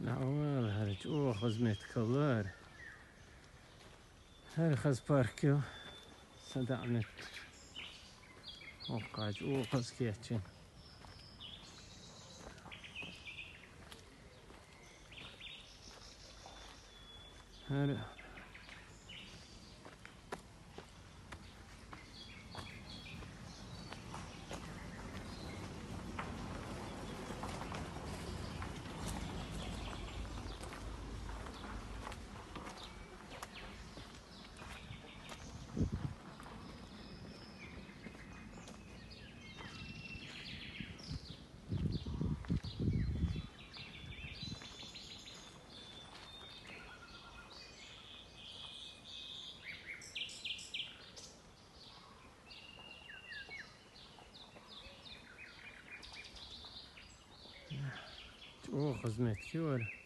نعمل هرج خزمت كلر هرخز باركيو صدعمت وقاج خز كيتشن هر خزمت كيور